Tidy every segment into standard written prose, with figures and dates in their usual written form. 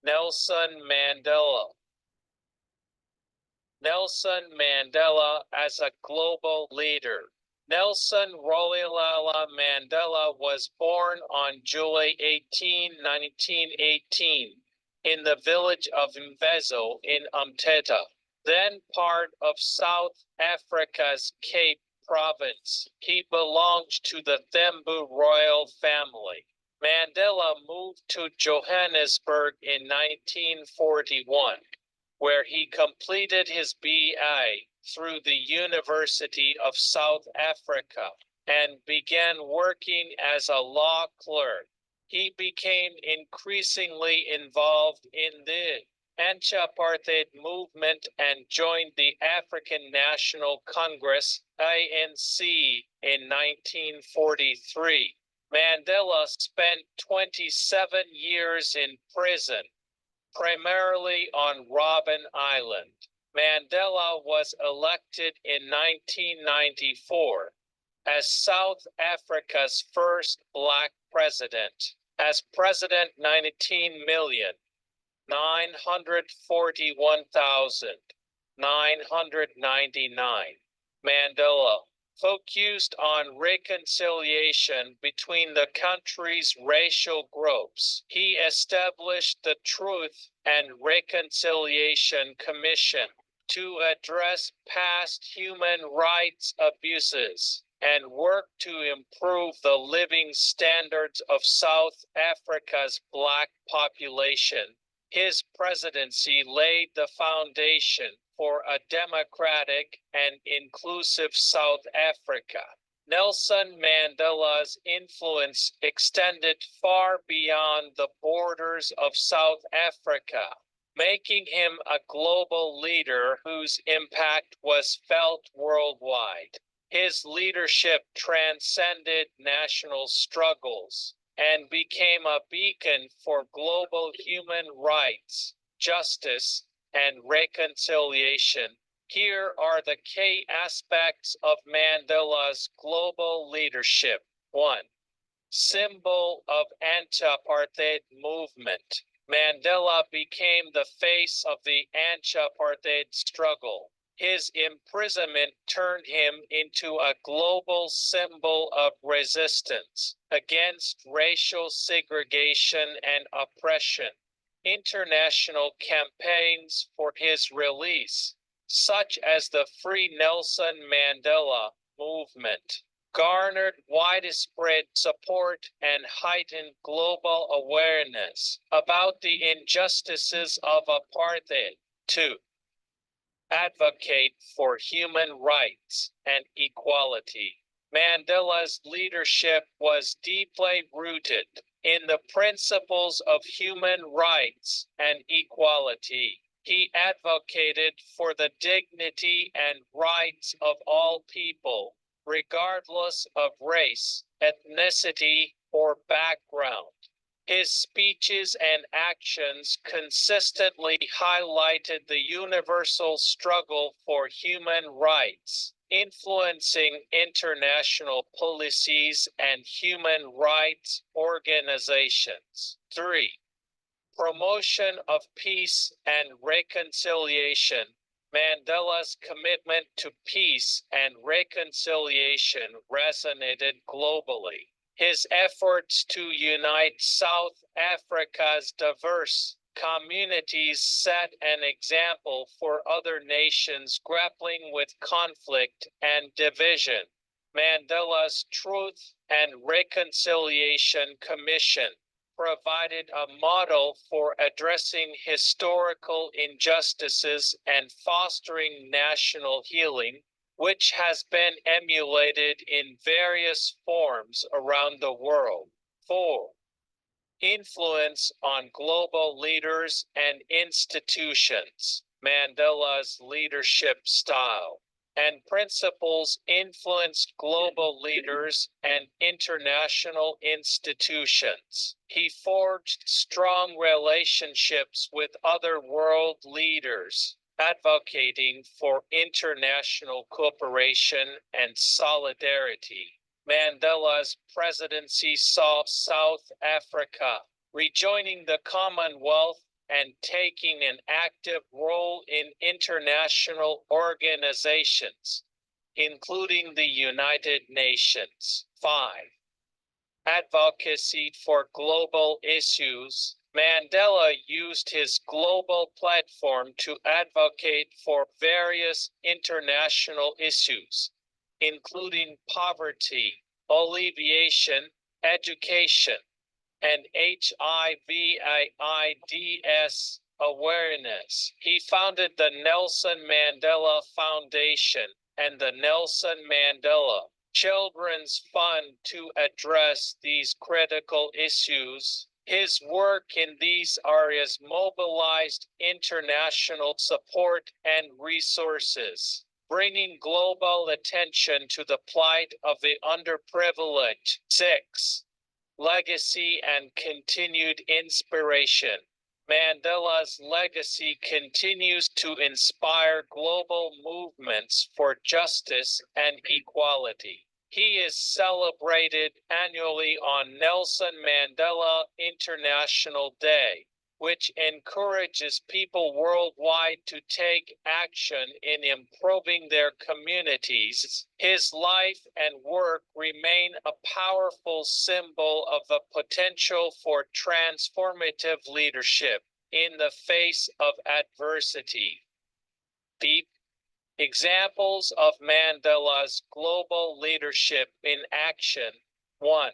Nelson Mandela. Nelson Mandela as a global leader. Nelson Rolihlahla Mandela was born on July 18, 1918, in the village of Mvezo in Umtata, then part of South Africa's Cape Province. He belonged to the Thembu royal family. Mandela moved to Johannesburg in 1941, where he completed his BA through the University of South Africa and began working as a law clerk. He became increasingly involved in the anti-apartheid movement and joined the African National Congress (ANC) in 1943. Mandela spent 27 years in prison, primarily on Robben Island. Mandela was elected in 1994 as South Africa's first black president. As president, 19,941,999. Mandela focused on reconciliation between the country's racial groups. He established the Truth and Reconciliation Commission to address past human rights abuses and work to improve the living standards of South Africa's black population. His presidency laid the foundation for a democratic and inclusive South Africa. Nelson Mandela's influence extended far beyond the borders of South Africa, making him a global leader whose impact was felt worldwide. His leadership transcended national struggles and became a beacon for global human rights, justice, and reconciliation. Here are the key aspects of Mandela's global leadership. 1. Symbol of anti-apartheid movement. Mandela became the face of the anti-apartheid struggle. His imprisonment turned him into a global symbol of resistance against racial segregation and oppression. International campaigns for his release, such as the Free Nelson Mandela movement, garnered widespread support and heightened global awareness about the injustices of apartheid. 2. Advocate for human rights and equality. Mandela's leadership was deeply rooted in the principles of human rights and equality. He advocated for the dignity and rights of all people, regardless of race, ethnicity, or background. His speeches and actions consistently highlighted the universal struggle for human rights, influencing international policies and human rights organizations. 3. Promotion of peace and reconciliation. Mandela's commitment to peace and reconciliation resonated globally. His efforts to unite South Africa's diverse communities set an example for other nations grappling with conflict and division. Mandela's Truth and Reconciliation Commission provided a model for addressing historical injustices and fostering national healing, which has been emulated in various forms around the world. 4. Influence on global leaders and institutions. Mandela's leadership style and principles influenced global leaders and international institutions. He forged strong relationships with other world leaders, advocating for international cooperation and solidarity. Mandela's presidency saw South Africa rejoining the Commonwealth and taking an active role in international organizations, including the United Nations. 5. Advocacy for global issues. Mandela used his global platform to advocate for various international issues, including poverty, alleviation, education, and HIV/AIDS awareness. He founded the Nelson Mandela Foundation and the Nelson Mandela Children's Fund to address these critical issues. His work in these areas mobilized international support and resources, bringing global attention to the plight of the underprivileged. 6. Legacy and continued inspiration. Mandela's legacy continues to inspire global movements for justice and equality. He is celebrated annually on Nelson Mandela International Day, which encourages people worldwide to take action in improving their communities. His life and work remain a powerful symbol of the potential for transformative leadership in the face of adversity. Deep examples of Mandela's global leadership in action. 1.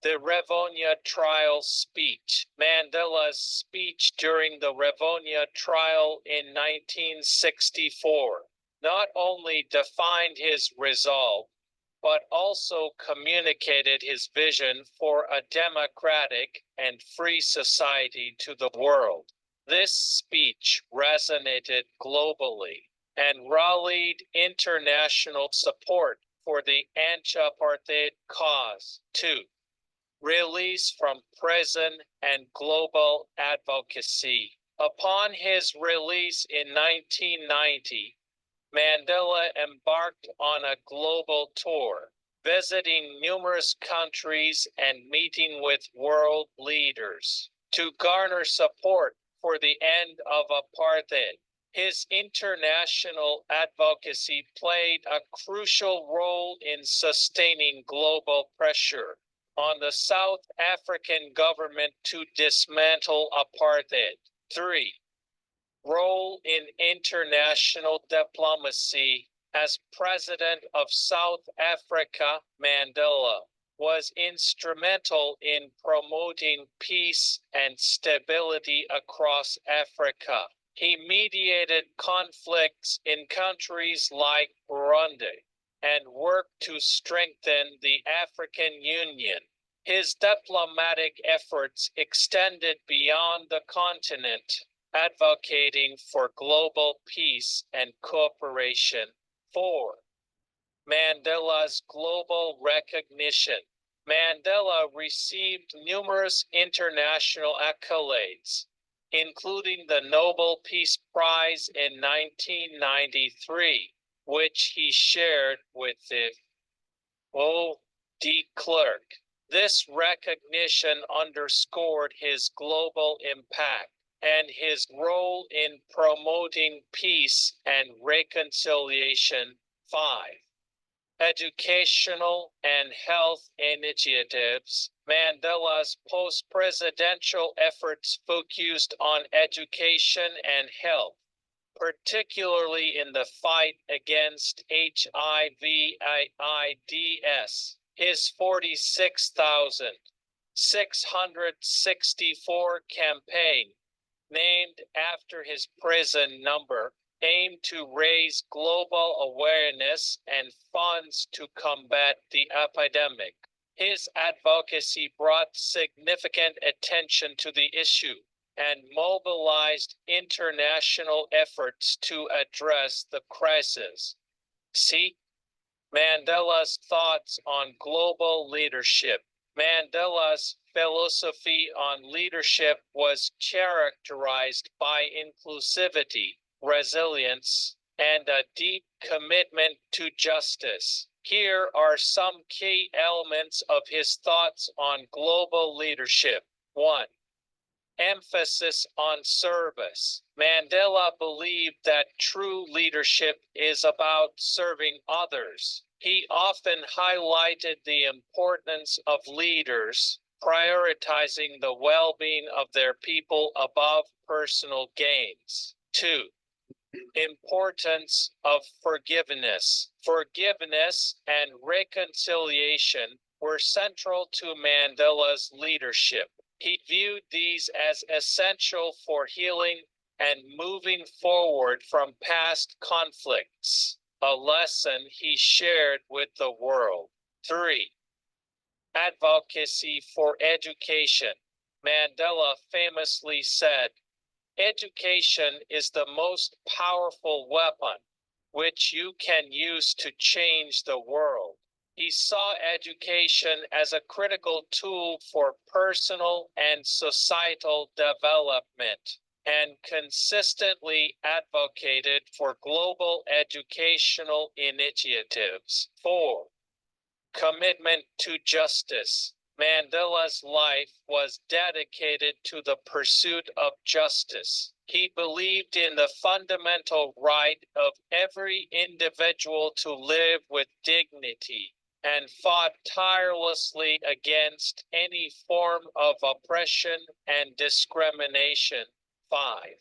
The Rivonia Trial Speech. Mandela's speech during the Rivonia Trial in 1964 not only defined his resolve, but also communicated his vision for a democratic and free society to the world. This speech resonated globally and rallied international support for the anti-apartheid cause. 2. Release from prison and global advocacy. Upon his release in 1990, Mandela embarked on a global tour, visiting numerous countries and meeting with world leaders to garner support for the end of apartheid. His international advocacy played a crucial role in sustaining global pressure on the South African government to dismantle apartheid. 3. Role in international diplomacy. As President of South Africa, Mandela was instrumental in promoting peace and stability across Africa. He mediated conflicts in countries like Burundi and worked to strengthen the African Union. His diplomatic efforts extended beyond the continent, advocating for global peace and cooperation. 4. Mandela's global recognition. Mandela received numerous international accolades, including the Nobel Peace Prize in 1993, which he shared with the de Klerk. This recognition underscored his global impact and his role in promoting peace and reconciliation. 5. Educational and health initiatives. Mandela's post-presidential efforts focused on education and health, particularly in the fight against HIV/AIDS. His 46,664 campaign, named after his prison number, aimed to raise global awareness and funds to combat the epidemic. His advocacy brought significant attention to the issue and mobilized international efforts to address the crisis. See Mandela's thoughts on global leadership. Mandela's philosophy on leadership was characterized by inclusivity, resilience, and a deep commitment to justice. Here are some key elements of his thoughts on global leadership. 1. Emphasis on service. Mandela believed that true leadership is about serving others. He often highlighted the importance of leaders prioritizing the well-being of their people above personal gains. 2. Importance of forgiveness. Forgiveness and reconciliation were central to Mandela's leadership. He viewed these as essential for healing and moving forward from past conflicts, a lesson he shared with the world. 3. Advocacy for education. Mandela famously said, "Education is the most powerful weapon which you can use to change the world." He saw education as a critical tool for personal and societal development and consistently advocated for global educational initiatives. 4. Commitment to justice. Mandela's life was dedicated to the pursuit of justice. He believed in the fundamental right of every individual to live with dignity and fought tirelessly against any form of oppression and discrimination. 5.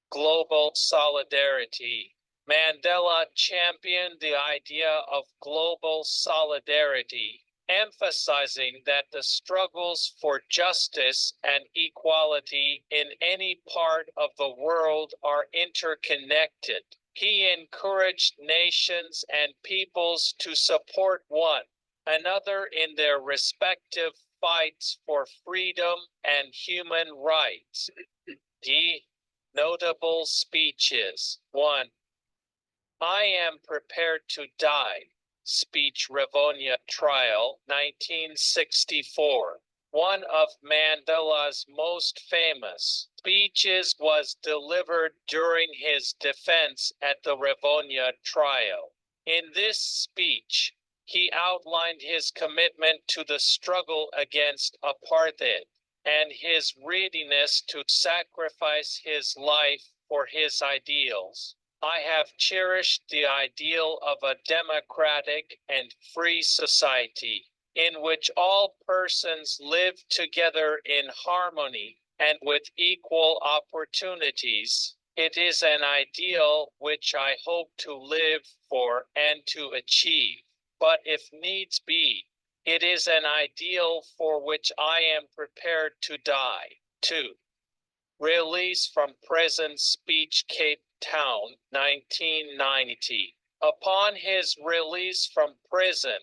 Global solidarity. Mandela championed the idea of global solidarity, emphasizing that the struggles for justice and equality in any part of the world are interconnected. He encouraged nations and peoples to support one another in their respective fights for freedom and human rights. D. Notable speeches. 1. I am prepared to die. Speech Rivonia Trial, 1964. One of Mandela's most famous speeches was delivered during his defense at the Rivonia trial. In this speech, he outlined his commitment to the struggle against apartheid and his readiness to sacrifice his life for his ideals. I have cherished the ideal of a democratic and free society in which all persons live together in harmony and with equal opportunities. It is an ideal which I hope to live for and to achieve. But if needs be, it is an ideal for which I am prepared to die. 2. Release from prison speech, Cape Town, 1990. Upon his release from prison,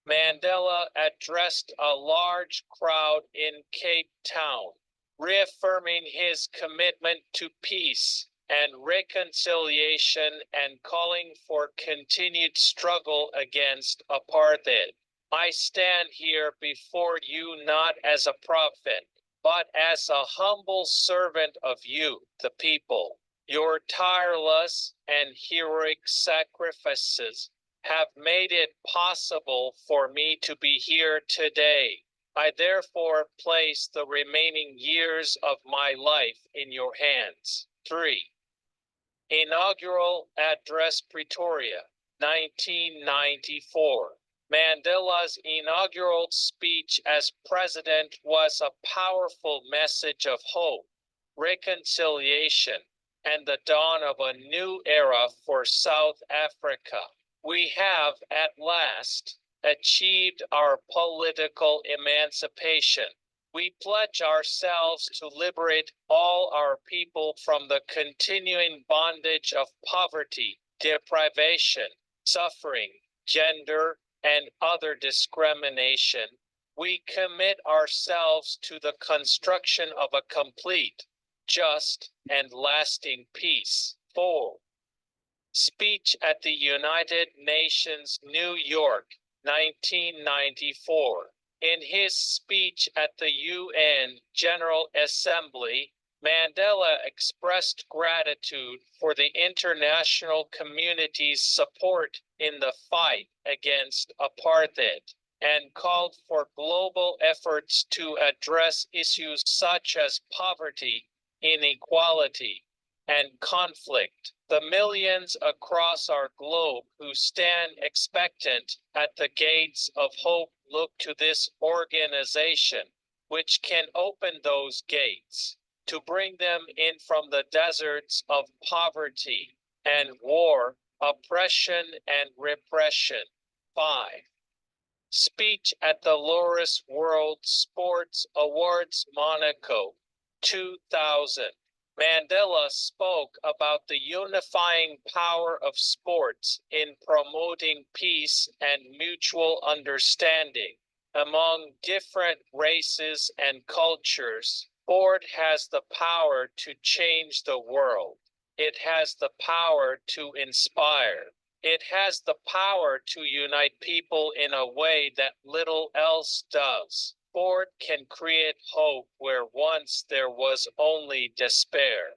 Mandela addressed a large crowd in Cape Town, reaffirming his commitment to peace and reconciliation and calling for continued struggle against apartheid. I stand here before you not as a prophet, but as a humble servant of you, the people. Your tireless and heroic sacrifices have made it possible for me to be here today. I therefore place the remaining years of my life in your hands. 3. Inaugural Address Pretoria, 1994. Mandela's inaugural speech as president was a powerful message of hope, reconciliation, and the dawn of a new era for South Africa. We have at last achieved our political emancipation. We pledge ourselves to liberate all our people from the continuing bondage of poverty, deprivation, suffering, gender, and other discrimination. We commit ourselves to the construction of a complete, just, and lasting peace. 4. Speech at the United Nations, New York, 1994. In his speech at the UN General Assembly, Mandela expressed gratitude for the international community's support in the fight against apartheid. and called for global efforts to address issues such as poverty, inequality, and conflict. The millions across our globe who stand expectant at the gates of hope look to this organization, which can open those gates, to bring them in from the deserts of poverty and war, oppression and repression. 5. Speech at the Loris World Sports Awards Monaco 2000. Mandela spoke about the unifying power of sports in promoting peace and mutual understanding among different races and cultures. Sport has the power to change the world. It has the power to inspire. It has the power to unite people in a way that little else does. Sport can create hope where once there was only despair.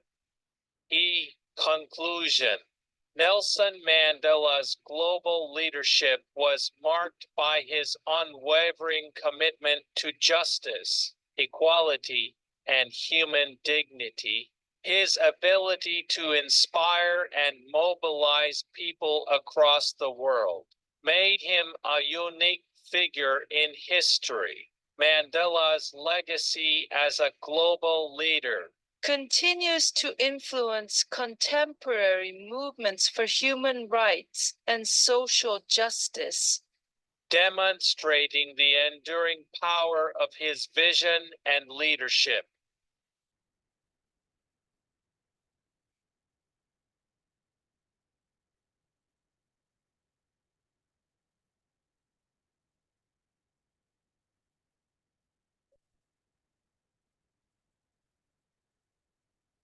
Conclusion. Nelson Mandela's global leadership was marked by his unwavering commitment to justice, equality, and human dignity. His ability to inspire and mobilize people across the world made him a unique figure in history. Mandela's legacy as a global leader continues to influence contemporary movements for human rights and social justice, demonstrating the enduring power of his vision and leadership.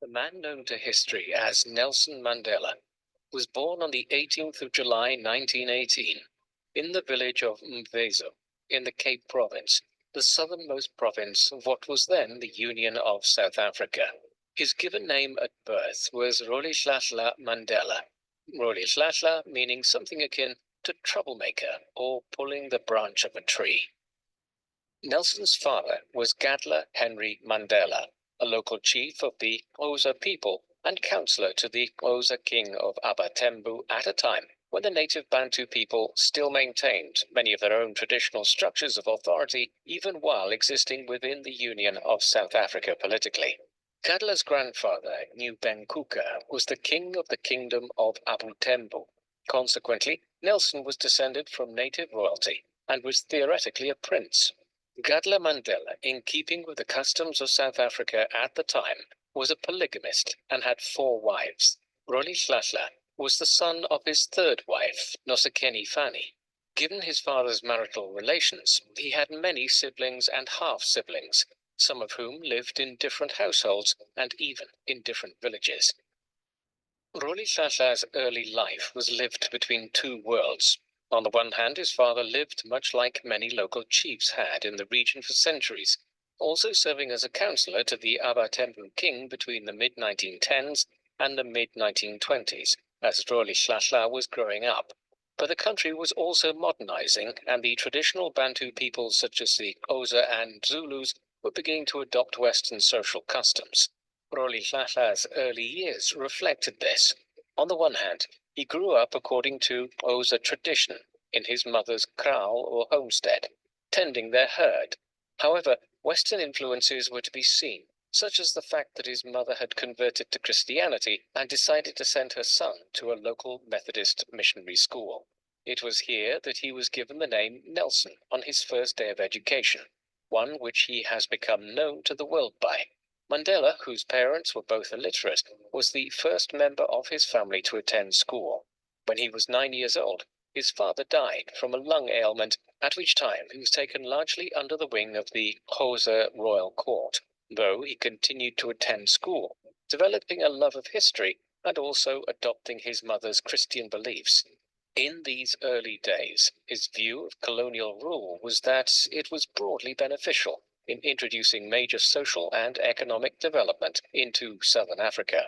The man known to history as Nelson Mandela was born on the 18th of July 1918 in the village of Mvezo in the Cape Province, the southernmost province of what was then the Union of South Africa. His given name at birth was Rolihlahla Mandela, Rolihlahla meaning something akin to troublemaker or pulling the branch of a tree. Nelson's father was Gadla Henry Mandela, a local chief of the Xhosa people and counselor to the Xhosa king of Abatembu at a time when the native Bantu people still maintained many of their own traditional structures of authority even while existing within the Union of South Africa politically. Gadla's grandfather, Benkuka, was the king of the kingdom of Abutembu. Consequently, Nelson was descended from native royalty and was theoretically a prince. Gadla Mandela, in keeping with the customs of South Africa at the time, was a polygamist and had 4 wives. Rolihlahla was the son of his 3rd wife, Nosekeni Fani. Given his father's marital relations, he had many siblings and half-siblings, some of whom lived in different households and even in different villages. Rolihlahla's early life was lived between 2 worlds. On the one hand, his father lived much like many local chiefs had in the region for centuries, also serving as a counselor to the Abatembu king between the mid-1910s and the mid-1920s, as Rolihlahla was growing up. But the country was also modernizing, and the traditional Bantu peoples such as the Xhosa and Zulus were beginning to adopt Western social customs. Rolihlahla's early years reflected this. On the one hand, he grew up according to Xhosa tradition in his mother's kraal or homestead, tending their herd. However, Western influences were to be seen, such as the fact that his mother had converted to Christianity and decided to send her son to a local Methodist missionary school. It was here that he was given the name Nelson on his first day of education, one which he has become known to the world by. Mandela, whose parents were both illiterate, was the first member of his family to attend school. When he was 9 years old, his father died from a lung ailment, at which time he was taken largely under the wing of the Xhosa royal court, though he continued to attend school, developing a love of history and also adopting his mother's Christian beliefs. In these early days, his view of colonial rule was that it was broadly beneficial in introducing major social and economic development into southern Africa.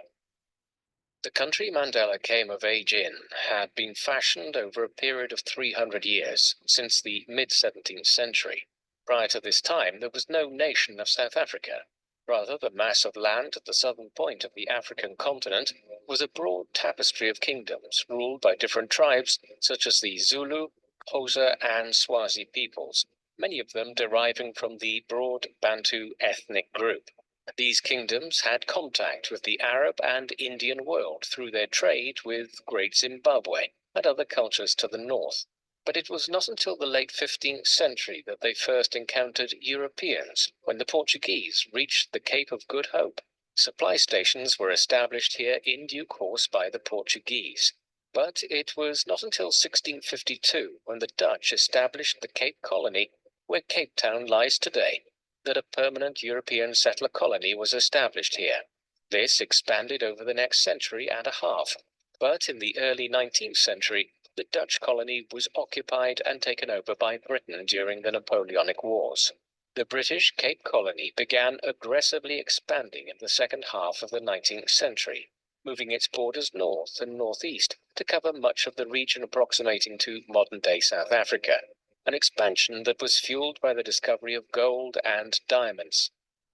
The country Mandela came of age in had been fashioned over a period of 300 years, since the mid-17th century. Prior to this time, there was no nation of South Africa. Rather, the mass of land at the southern point of the African continent was a broad tapestry of kingdoms ruled by different tribes such as the Zulu, Xhosa, and Swazi peoples, many of them deriving from the broad Bantu ethnic group. These kingdoms had contact with the Arab and Indian world through their trade with Great Zimbabwe and other cultures to the north. But it was not until the late 15th century that they first encountered Europeans, when the Portuguese reached the Cape of Good Hope. Supply stations were established here in due course by the Portuguese. But it was not until 1652, when the Dutch established the Cape Colony, where Cape Town lies today, that a permanent European settler colony was established here. This expanded over the next century and a half, but in the early 19th century, the Dutch colony was occupied and taken over by Britain during the Napoleonic Wars. The British Cape Colony began aggressively expanding in the second half of the 19th century, moving its borders north and northeast to cover much of the region approximating to modern-day South Africa, an expansion that was fueled by the discovery of gold and diamonds.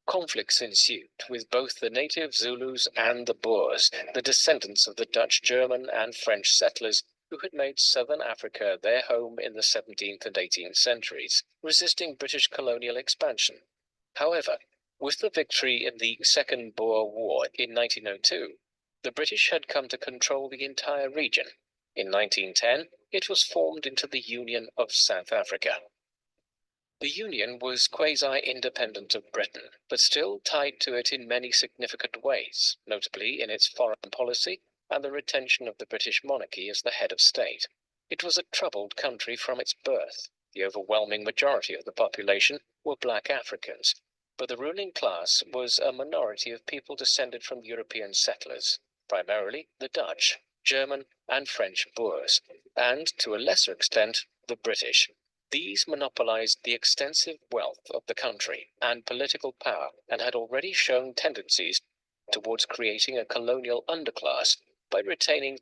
Conflicts ensued with both the native Zulus and the Boers, the descendants of the Dutch, German, and French settlers who had made southern Africa their home in the 17th and 18th centuries, resisting British colonial expansion. However, with the victory in the Second Boer War in 1902, the British had come to control the entire region. In 1910, it was formed into the Union of South Africa. The Union was quasi-independent of Britain, but still tied to it in many significant ways, notably in its foreign policy and the retention of the British monarchy as the head of state. It was a troubled country from its birth. The overwhelming majority of the population were black Africans, but the ruling class was a minority of people descended from European settlers, primarily the Dutch, German, and French Boers, and, to a lesser extent, the British. These monopolized the extensive wealth of the country and political power, and had already shown tendencies towards creating a colonial underclass by retaining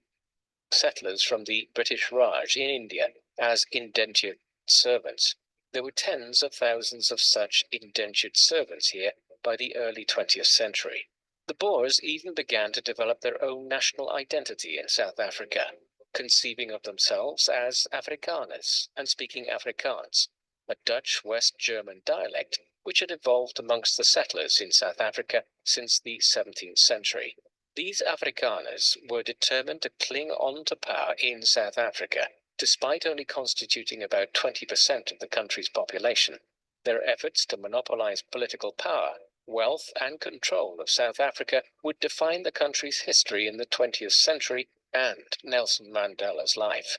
settlers from the British Raj in India as indentured servants. There were tens of thousands of such indentured servants here by the early 20th century. The Boers even began to develop their own national identity in South Africa, conceiving of themselves as Afrikaners and speaking Afrikaans, a Dutch West German dialect which had evolved amongst the settlers in South Africa since the 17th century. These Afrikaners were determined to cling on to power in South Africa, despite only constituting about 20% of the country's population. Their efforts to monopolize political power, wealth, and control of South Africa would define the country's history in the 20th century and Nelson Mandela's life.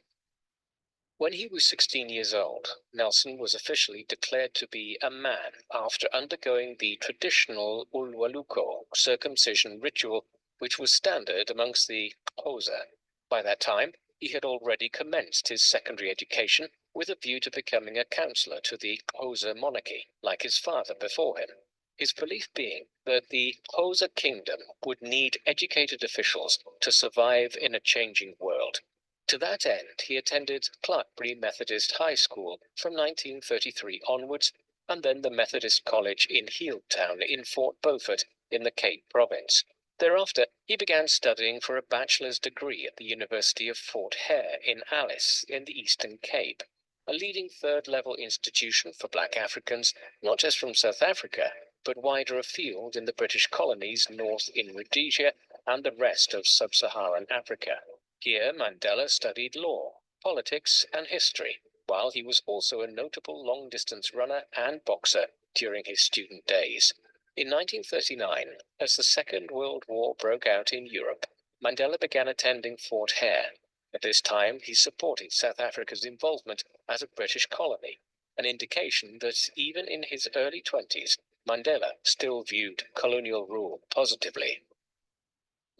When he was 16 years old, Nelson was officially declared to be a man after undergoing the traditional Ulwaluko circumcision ritual, which was standard amongst the Xhosa. By that time, he had already commenced his secondary education with a view to becoming a counselor to the Xhosa monarchy, like his father before him. His belief being that the Xhosa kingdom would need educated officials to survive in a changing world. To that end, he attended Clarkbury Methodist High School from 1933 onwards, and then the Methodist College in Healdtown in Fort Beaufort in the Cape Province. Thereafter, he began studying for a bachelor's degree at the University of Fort Hare in Alice in the Eastern Cape, a leading third-level institution for black Africans, not just from South Africa, but wider afield in the British colonies north in Rhodesia and the rest of sub-Saharan Africa. Here Mandela studied law, politics, and history, while he was also a notable long-distance runner and boxer during his student days. In 1939, as the Second World War broke out in Europe, Mandela began attending Fort Hare. At this time, he supported South Africa's involvement as a British colony, an indication that even in his early 20s, Mandela still viewed colonial rule positively.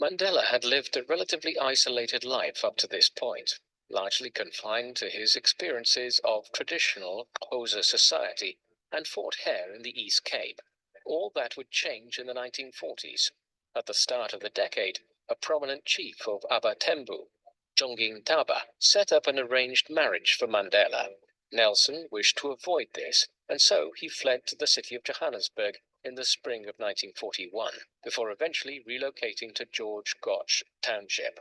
Mandela had lived a relatively isolated life up to this point, largely confined to his experiences of traditional Xhosa society and Fort Hare in the East Cape. All that would change in the 1940s. At the start of the decade, a prominent chief of Abatembu, Jongin Taba, set up an arranged marriage for Mandela. Nelson wished to avoid this, and so he fled to the city of Johannesburg in the spring of 1941, before eventually relocating to George Gotch Township.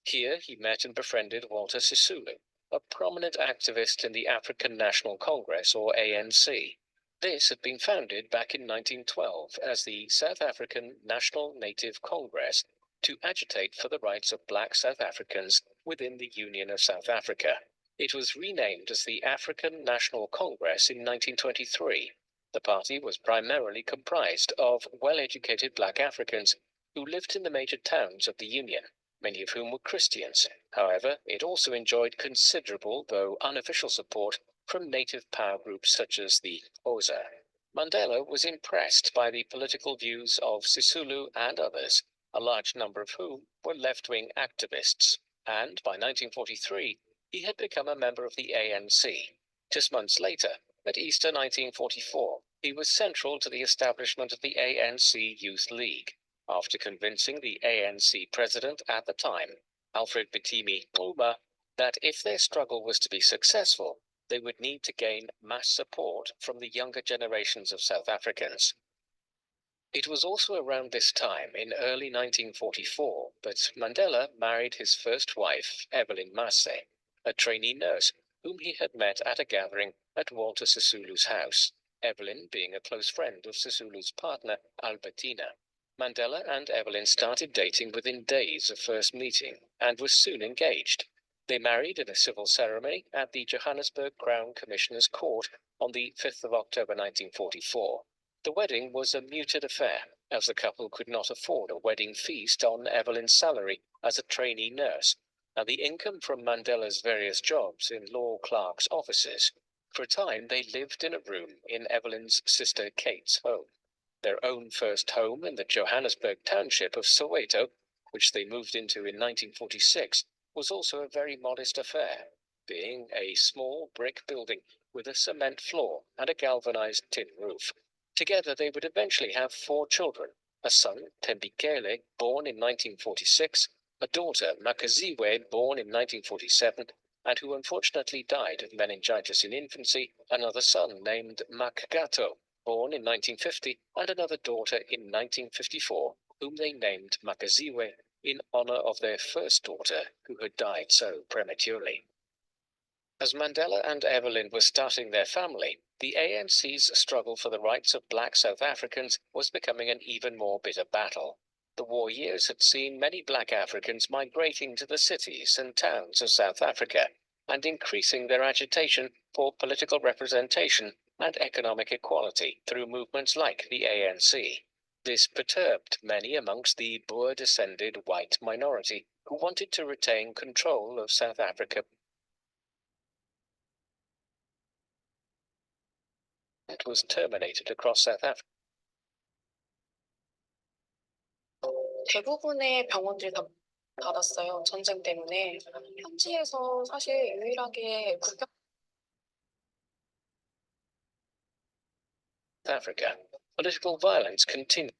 Here he met and befriended Walter Sisulu, a prominent activist in the African National Congress, or ANC. This had been founded back in 1912 as the South African National Native Congress to agitate for the rights of black South Africans within the Union of South Africa. It was renamed as the African National Congress in 1923. The party was primarily comprised of well-educated black Africans who lived in the major towns of the Union, many of whom were Christians. However, it also enjoyed considerable, though unofficial, support from native power groups such as the Xhosa. Mandela was impressed by the political views of Sisulu and others, a large number of whom were left-wing activists, and by 1943 he had become a member of the ANC. Just months later, at Easter 1944, he was central to the establishment of the ANC Youth League, after convincing the ANC president at the time, Alfred Bitimi Xuma, that if their struggle was to be successful, they would need to gain mass support from the younger generations of South Africans. It was also around this time, in early 1944, that Mandela married his first wife, Evelyn Massey, a trainee nurse whom he had met at a gathering at Walter Sisulu's house, Evelyn being a close friend of Sisulu's partner, Albertina. Mandela and Evelyn started dating within days of first meeting and were soon engaged. They married in a civil ceremony at the Johannesburg Crown Commissioner's Court on the 5th of October 1944. The wedding was a muted affair, as the couple could not afford a wedding feast on Evelyn's salary as a trainee nurse, and the income from Mandela's various jobs in law clerks' offices. For a time they lived in a room in Evelyn's sister Kate's home. Their own first home in the Johannesburg township of Soweto, which they moved into in 1946, was also a very modest affair, being a small brick building with a cement floor and a galvanized tin roof. Together they would eventually have 4 children, a son, Tembikele, born in 1946, a daughter, Makaziwe, born in 1947, and who unfortunately died of meningitis in infancy, another son named Makgato, born in 1950, and another daughter in 1954, whom they named Makaziwe in honor of their first daughter, who had died so prematurely. As Mandela and Evelyn were starting their family, the ANC's struggle for the rights of black South Africans was becoming an even more bitter battle. The war years had seen many black Africans migrating to the cities and towns of South Africa and increasing their agitation for political representation and economic equality through movements like the ANC. This perturbed many amongst the Boer-descended white minority who wanted to retain control of South Africa. It was terminated across South Africa. 대부분의 병원들이 다 닫았어요. 전쟁 때문에. 현지에서 사실 유일하게 국경 Africa. Political violence continued,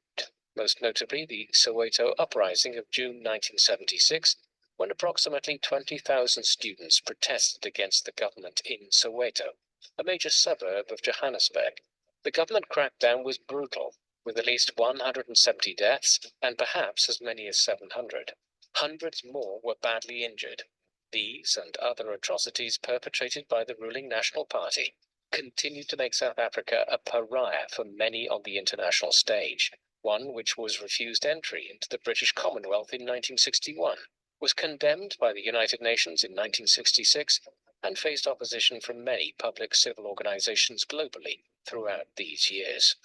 most notably the Soweto uprising of June 1976, when approximately 20,000 students protested against the government in Soweto, a major suburb of Johannesburg. The government crackdown was brutal, with at least 170 deaths and perhaps as many as 700. Hundreds more were badly injured. These and other atrocities perpetrated by the ruling National Party continued to make South Africa a pariah for many on the international stage. One which was refused entry into the British Commonwealth in 1961, was condemned by the United Nations in 1966, and faced opposition from many public civil organizations globally throughout these years.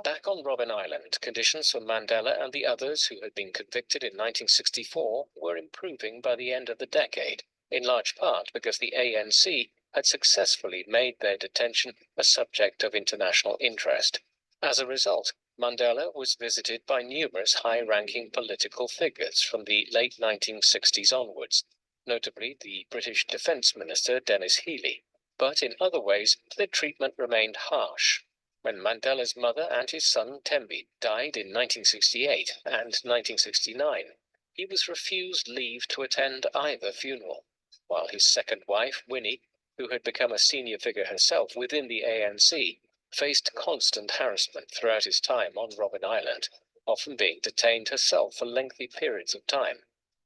Back on Robben Island, conditions for Mandela and the others who had been convicted in 1964 were improving by the end of the decade, in large part because the ANC had successfully made their detention a subject of international interest. As a result, Mandela was visited by numerous high-ranking political figures from the late 1960s onwards, notably the British Defence Minister Denis Healey, but in other ways their treatment remained harsh. When Mandela's mother and his son Tembi died in 1968 and 1969, he was refused leave to attend either funeral, while his second wife, Winnie, who had become a senior figure herself within the ANC, faced constant harassment throughout his time on Robben Island, often being detained herself for lengthy periods of time.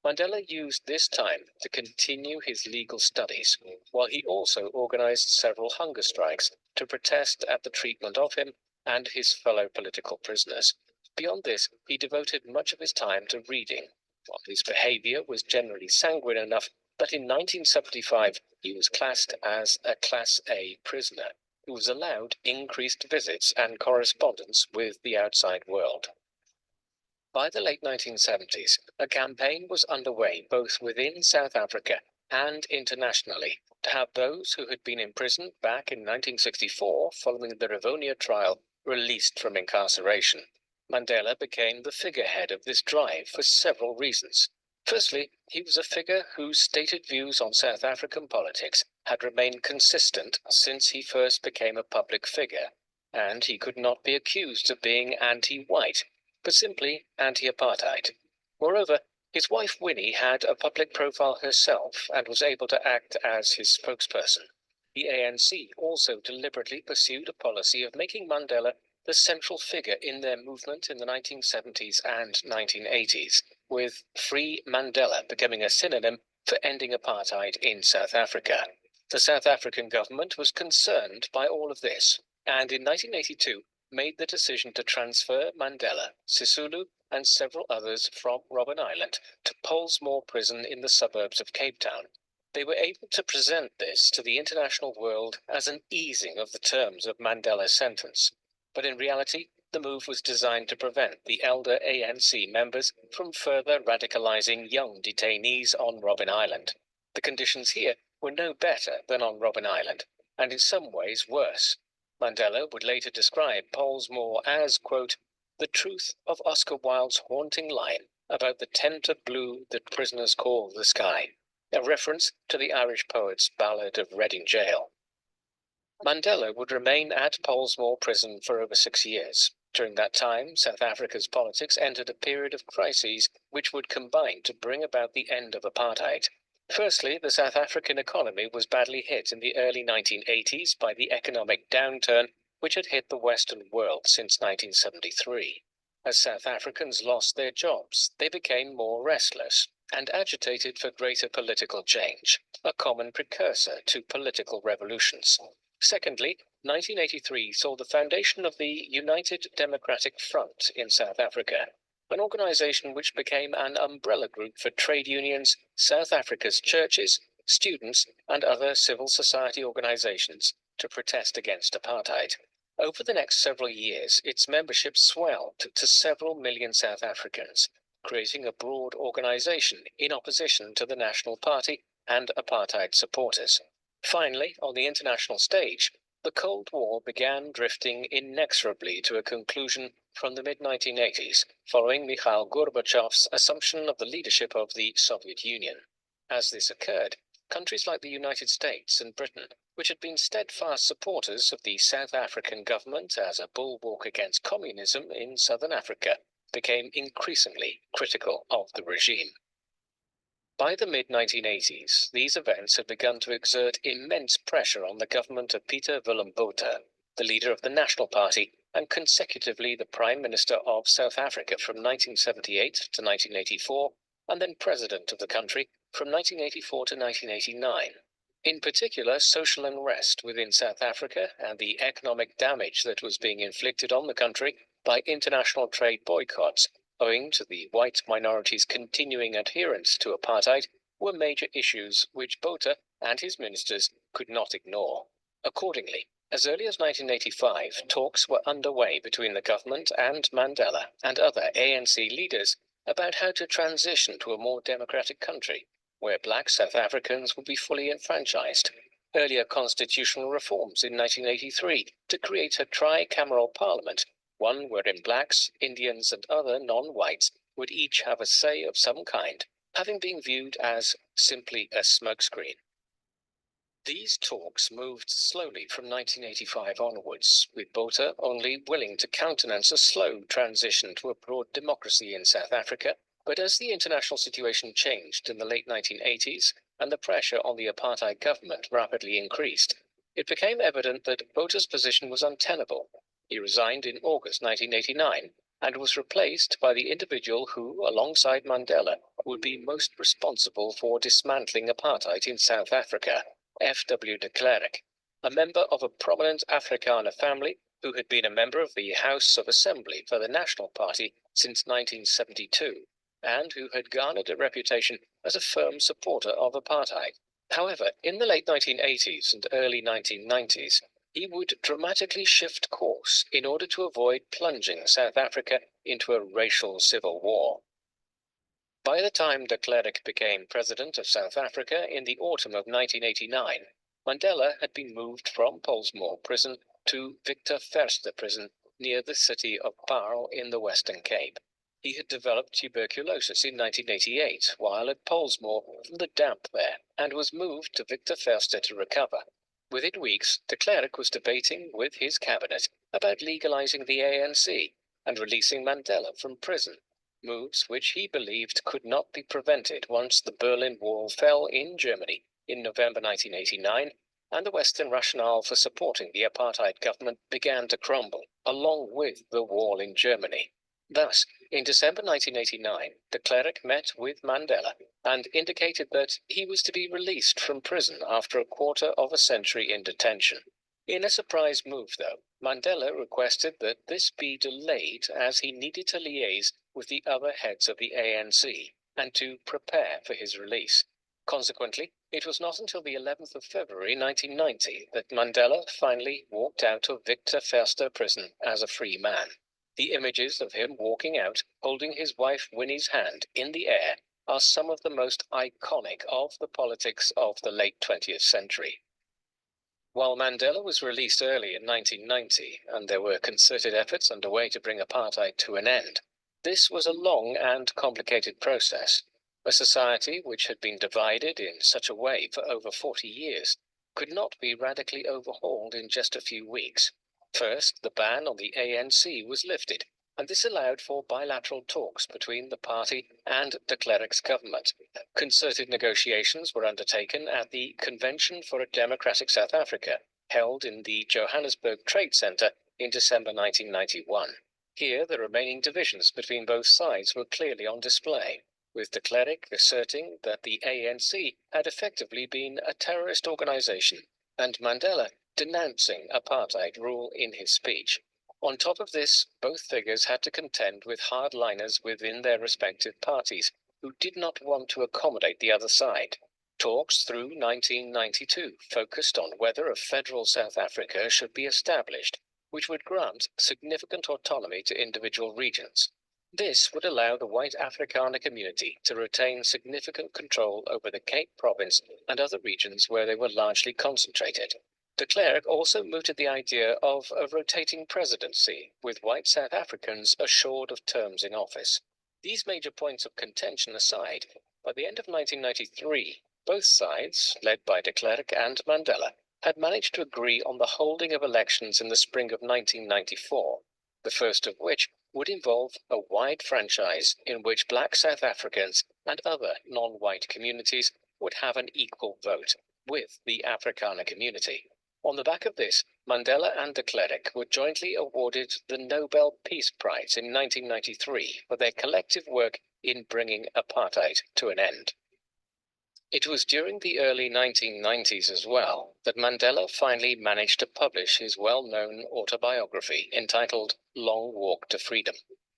Mandela used this time to continue his legal studies, while he also organized several hunger strikes to protest at the treatment of him and his fellow political prisoners. Beyond this, he devoted much of his time to reading. While his behavior was generally sanguine enough, but in 1975 he was classed as a Class A prisoner, who was allowed increased visits and correspondence with the outside world. By the late 1970s, a campaign was underway both within South Africa and internationally to have those who had been imprisoned back in 1964 following the Rivonia trial released from incarceration. Mandela became the figurehead of this drive for several reasons. Firstly, he was a figure whose stated views on South African politics had remained consistent since he first became a public figure, and he could not be accused of being anti-white, but simply anti-apartheid. Moreover, his wife Winnie had a public profile herself and was able to act as his spokesperson. The ANC also deliberately pursued a policy of making Mandela the central figure in their movement in the 1970s and 1980s, with Free Mandela becoming a synonym for ending apartheid in South Africa. The South African government was concerned by all of this, and in 1982 made the decision to transfer Mandela, Sisulu, and several others from Robben Island to Pollsmoor Prison in the suburbs of Cape Town. They were able to present this to the international world as an easing of the terms of Mandela's sentence. But in reality, the move was designed to prevent the elder ANC members from further radicalizing young detainees on Robben Island. The conditions here were no better than on Robben Island, and in some ways worse. Mandela would later describe Pollsmoor as, quote, the truth of Oscar Wilde's haunting line about the tint of blue that prisoners call the sky, a reference to the Irish poet's ballad of Reading Gaol. Mandela would remain at Pollsmoor Prison for over 6 years. During that time, South Africa's politics entered a period of crises which would combine to bring about the end of apartheid. Firstly, the South African economy was badly hit in the early 1980s by the economic downturn which had hit the Western world since 1973. As South Africans lost their jobs, they became more restless and agitated for greater political change, a common precursor to political revolutions. Secondly, 1983 saw the foundation of the United Democratic Front in South Africa, an organization which became an umbrella group for trade unions, South Africa's churches, students, and other civil society organizations to protest against apartheid. Over the next several years, its membership swelled to several million South Africans, creating a broad organization in opposition to the National Party and apartheid supporters. Finally, on the international stage, the Cold War began drifting inexorably to a conclusion from the mid-1980s, following Mikhail Gorbachev's assumption of the leadership of the Soviet Union. As this occurred, countries like the United States and Britain, which had been steadfast supporters of the South African government as a bulwark against communism in southern Africa, became increasingly critical of the regime. By the mid-1980s, these events had begun to exert immense pressure on the government of Peter Willem Botha, the leader of the National Party and consecutively the Prime Minister of South Africa from 1978 to 1984, and then President of the country from 1984 to 1989. In particular, social unrest within South Africa and the economic damage that was being inflicted on the country by international trade boycotts owing to the white minority's continuing adherence to apartheid, were major issues which Botha and his ministers could not ignore. Accordingly, as early as 1985, talks were underway between the government and Mandela and other ANC leaders about how to transition to a more democratic country, where black South Africans would be fully enfranchised. Earlier constitutional reforms in 1983 to create a tri-cameral parliament, one wherein blacks, Indians, and other non-whites would each have a say of some kind, having been viewed as simply a smokescreen. These talks moved slowly from 1985 onwards, with Botha only willing to countenance a slow transition to a broad democracy in South Africa. But as the international situation changed in the late 1980s and the pressure on the apartheid government rapidly increased, it became evident that Botha's position was untenable. He resigned in August 1989 and was replaced by the individual who, alongside Mandela, would be most responsible for dismantling apartheid in South Africa. F.W. de Klerk, a member of a prominent Afrikaner family who had been a member of the House of Assembly for the National Party since 1972, and who had garnered a reputation as a firm supporter of apartheid. However, in the late 1980s and early 1990s, he would dramatically shift course in order to avoid plunging South Africa into a racial civil war. By the time de Klerk became president of South Africa in the autumn of 1989, Mandela had been moved from Pollsmoor prison to Victor Verster prison near the city of Paarl in the Western Cape. He had developed tuberculosis in 1988 while at Pollsmoor from the damp there and was moved to Victor Verster to recover. Within weeks, de Klerk was debating with his cabinet about legalizing the ANC and releasing Mandela from prison, moves which he believed could not be prevented once the Berlin Wall fell in Germany in November 1989 and the Western rationale for supporting the apartheid government began to crumble, along with the wall in Germany. Thus, in December 1989, de Klerk met with Mandela and indicated that he was to be released from prison after a quarter of a century in detention. In a surprise move, though, Mandela requested that this be delayed as he needed to liaise with the other heads of the ANC and to prepare for his release. Consequently, it was not until the 11th of February 1990 that Mandela finally walked out of Victor Verster prison as a free man. The images of him walking out, holding his wife Winnie's hand in the air, are some of the most iconic of the politics of the late 20th century. While Mandela was released early in 1990, and there were concerted efforts underway to bring apartheid to an end, this was a long and complicated process. A society which had been divided in such a way for over 40 years could not be radically overhauled in just a few weeks. First, the ban on the ANC was lifted, and this allowed for bilateral talks between the party and de Klerk's government. Concerted negotiations were undertaken at the Convention for a Democratic South Africa, held in the Johannesburg Trade Center in December 1991. Here, the remaining divisions between both sides were clearly on display, with de Klerk asserting that the ANC had effectively been a terrorist organization, and Mandela denouncing apartheid rule in his speech. On top of this, both figures had to contend with hardliners within their respective parties, who did not want to accommodate the other side. Talks through 1992 focused on whether a federal South Africa should be established, which would grant significant autonomy to individual regions. This would allow the white Afrikaner community to retain significant control over the Cape Province and other regions where they were largely concentrated. De Klerk also mooted the idea of a rotating presidency, with white South Africans assured of terms in office. These major points of contention aside, by the end of 1993, both sides, led by de Klerk and Mandela, had managed to agree on the holding of elections in the spring of 1994, the first of which would involve a wide franchise in which black South Africans and other non-white communities would have an equal vote with the Afrikaner community. On the back of this, Mandela and de Klerk were jointly awarded the Nobel Peace Prize in 1993 for their collective work in bringing apartheid to an end. It was during the early 1990s as well that Mandela finally managed to publish his well-known autobiography entitled Long Walk to Freedom.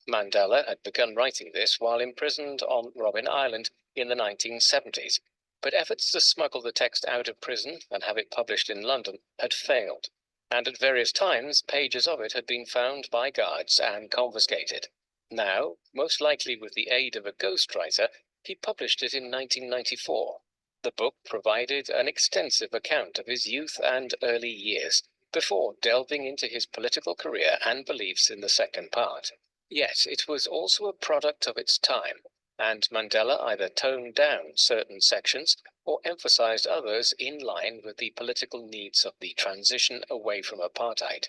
Mandela had begun writing this while imprisoned on Robben Island in the 1970s, but efforts to smuggle the text out of prison and have it published in London had failed, and at various times pages of it had been found by guards and confiscated. Now, most likely with the aid of a ghostwriter, he published it in 1994. The book provided an extensive account of his youth and early years, before delving into his political career and beliefs in the second part. Yet it was also a product of its time, and Mandela either toned down certain sections or emphasized others in line with the political needs of the transition away from apartheid.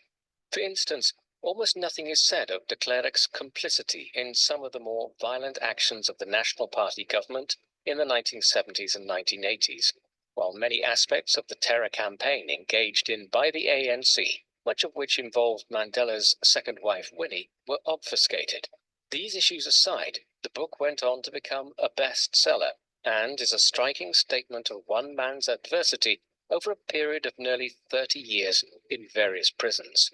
For instance, almost nothing is said of de Klerk's complicity in some of the more violent actions of the National Party government in the 1970s and 1980s, while many aspects of the terror campaign engaged in by the ANC, much of which involved Mandela's second wife Winnie, were obfuscated. These issues aside, the book went on to become a bestseller and is a striking statement of one man's adversity over a period of nearly 30 years in various prisons.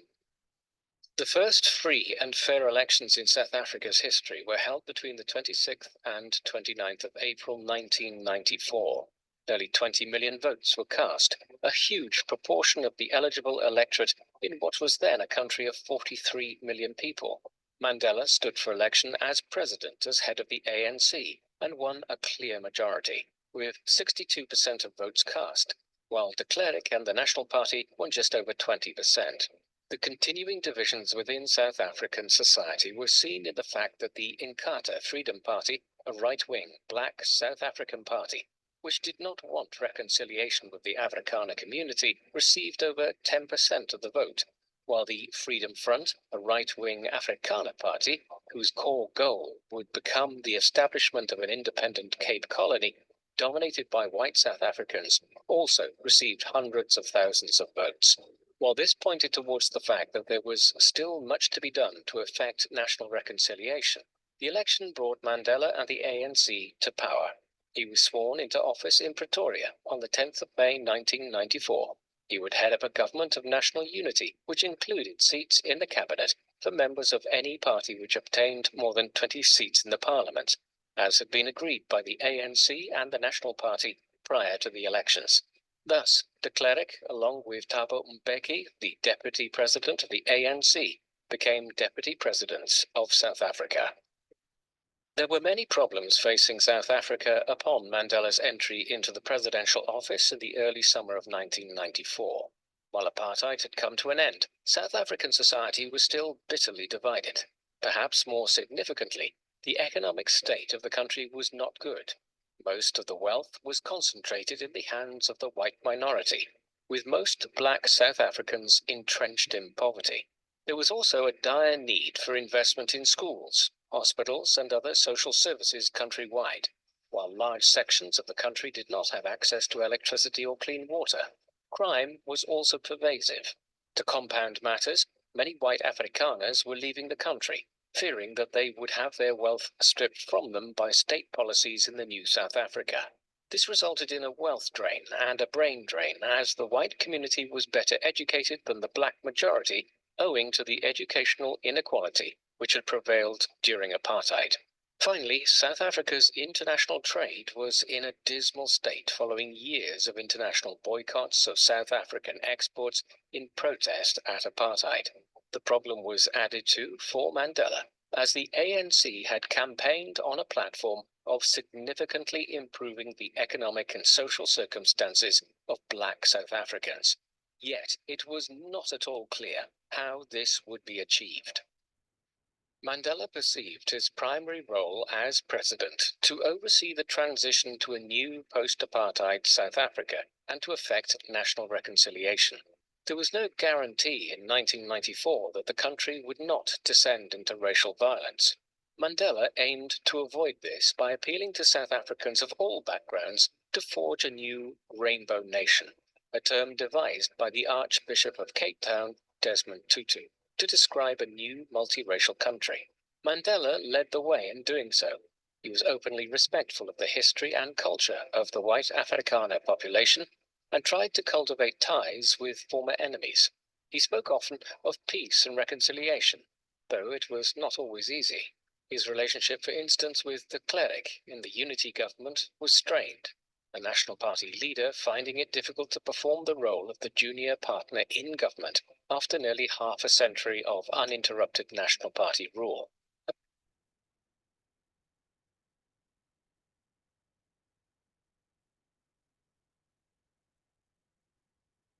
The first free and fair elections in South Africa's history were held between the 26th and 29th of April 1994. Nearly 20 million votes were cast, a huge proportion of the eligible electorate in what was then a country of 43 million people. Mandela stood for election as president as head of the ANC and won a clear majority, with 62% of votes cast, while de Klerk and the National Party won just over 20%. The continuing divisions within South African society were seen in the fact that the Inkatha Freedom Party, a right-wing black South African party, which did not want reconciliation with the Afrikaner community, received over 10% of the vote, while the Freedom Front, a right-wing Afrikaner party, whose core goal would become the establishment of an independent Cape Colony, dominated by white South Africans, also received hundreds of thousands of votes. While this pointed towards the fact that there was still much to be done to effect national reconciliation, the election brought Mandela and the ANC to power. He was sworn into office in Pretoria on the 10th of May 1994. He would head up a government of national unity, which included seats in the cabinet for members of any party which obtained more than 20 seats in the parliament, as had been agreed by the ANC and the National Party prior to the elections. Thus, de Klerk, along with Thabo Mbeki, the deputy president of the ANC, became deputy presidents of South Africa. There were many problems facing South Africa upon Mandela's entry into the presidential office in the early summer of 1994. While apartheid had come to an end, South African society was still bitterly divided. Perhaps more significantly, the economic state of the country was not good. Most of the wealth was concentrated in the hands of the white minority, with most black South Africans entrenched in poverty. There was also a dire need for investment in schools, hospitals, and other social services countrywide, while large sections of the country did not have access to electricity or clean water. Crime was also pervasive. To compound matters, many white Afrikaners were leaving the country, fearing that they would have their wealth stripped from them by state policies in the new South Africa. This resulted in a wealth drain and a brain drain, as the white community was better educated than the black majority, owing to the educational inequality which had prevailed during apartheid. Finally, South Africa's international trade was in a dismal state following years of international boycotts of South African exports in protest at apartheid. The problem was added to for Mandela, as the ANC had campaigned on a platform of significantly improving the economic and social circumstances of black South Africans. Yet it was not at all clear how this would be achieved. Mandela perceived his primary role as president to oversee the transition to a new post-apartheid South Africa and to effect national reconciliation. There was no guarantee in 1994 that the country would not descend into racial violence. Mandela aimed to avoid this by appealing to South Africans of all backgrounds to forge a new rainbow nation, a term devised by the Archbishop of Cape Town, Desmond Tutu, to describe a new multiracial country. Mandela led the way in doing so. He was openly respectful of the history and culture of the white Afrikaner population and tried to cultivate ties with former enemies. He spoke often of peace and reconciliation, though it was not always easy. His relationship, for instance, with de Klerk in the unity government was strained, the National Party leader finding it difficult to perform the role of the junior partner in government after nearly half a century of uninterrupted National Party rule.